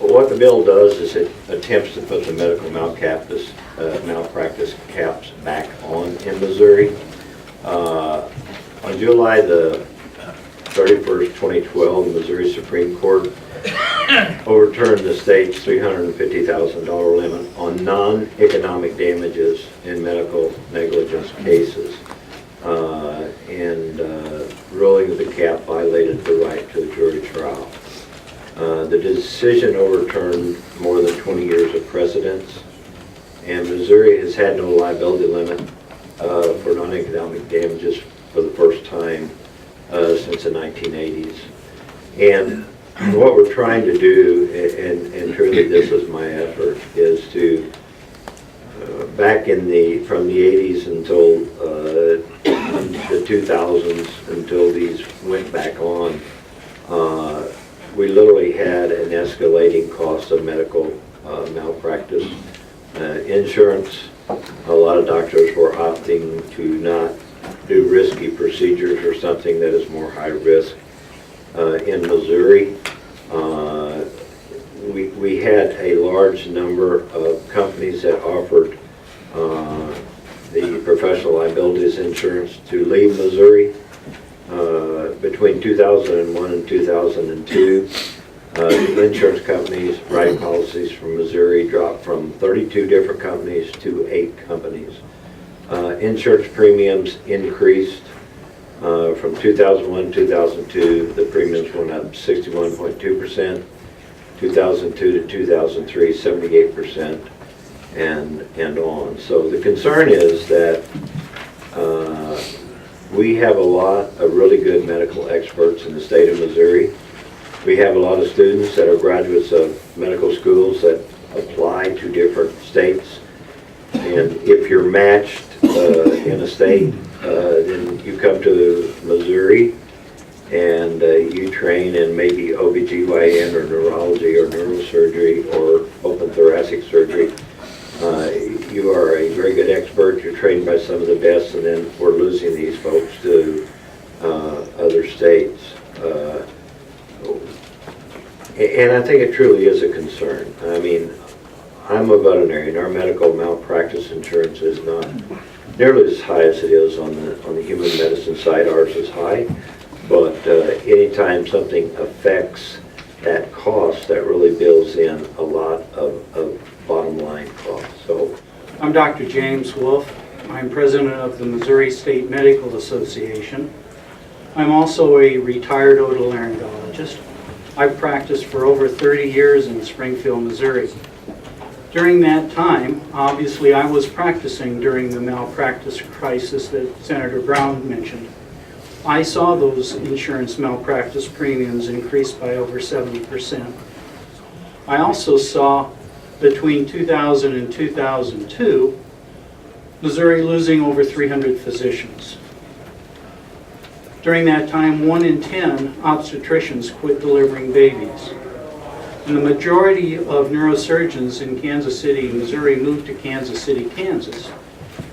What the bill does is it attempts to put the medical malpractice caps back on in Missouri. On July the 31st, 2012, the Missouri Supreme Court overturned the state's $350,000 limit on non-economic damages in medical negligence cases. Ruling the cap violated the right to a jury trial. The decision overturned more than 20 years of precedence, and Missouri has had no liability limit for non-economic damages for the first time since the 1980s. And what we're trying to do, and truly this is my effort, is to back in from the 80s until the 2000s, until these went back on, we literally had an escalating cost of medical malpractice. Insurance, a lot of doctors were opting to not do risky procedures or something that is more high risk. In Missouri, we had a large number of companies that offered the professional liabilities insurance to leave Missouri. Between 2001 and 2002, the insurance companies writing policies from Missouri dropped from 32 different companies to 8 companies. Insurance premiums increased from 2001 to 2002. The premiums went up 61.2%. 2002 to 2003, 78%, and on. So the concern is that we have a lot of really good medical experts in the state of Missouri. We have a lot of students that are graduates of medical schools that apply to different states. And if you're matched in a state, then you come to Missouri and you train in maybe OBGYN or neurology or neurosurgery or open thoracic surgery. You are a very good expert, you're trained by some of the best, and then we're losing these folks to other states. And I think it truly is a concern. I mean, I'm a veterinarian. Our medical malpractice insurance is not nearly as high as it is on the human medicine side. Ours is high, but anytime something affects that cost, that really builds in a lot of bottom line costs. So, I'm Dr. James Wolf. I'm president of the Missouri State Medical Association. I'm also a retired otolaryngologist. I've practiced for over 30 years in Springfield, Missouri. During that time, obviously I was practicing during the malpractice crisis that Senator Brown mentioned. I saw those insurance malpractice premiums increase by over 70%. I also saw between 2000 and 2002, Missouri losing over 300 physicians. During that time, 1 in 10 obstetricians quit delivering babies. And the majority of neurosurgeons in Kansas City, Missouri moved to Kansas City, Kansas.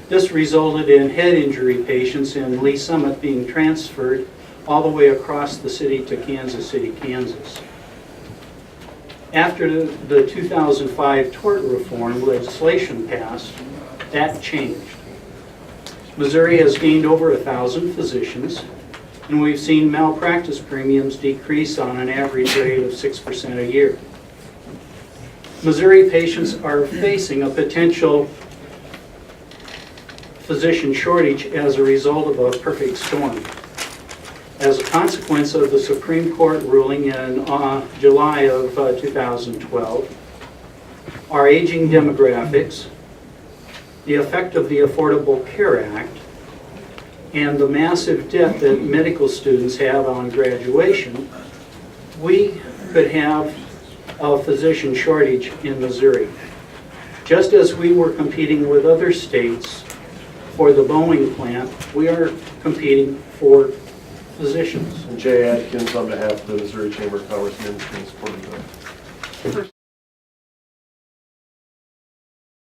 This resulted in head injury patients in Lee Summit being transferred all the way across the city to Kansas City, Kansas. After the 2005 tort reform legislation passed, that changed. Missouri has gained over 1,000 physicians, and we've seen malpractice premiums decrease on an average rate of 6% a year. Missouri patients are facing a potential physician shortage as a result of a perfect storm. As a consequence of the Supreme Court ruling in July of 2012, our aging demographics, the effect of the Affordable Care Act, and the massive debt that medical students have on graduation, we could have a physician shortage in Missouri. Just as we were competing with other states for the Boeing plant, we are competing for physicians. Jay Adkins on behalf of the Missouri Chamber of Commerce and Industry in support of the bill.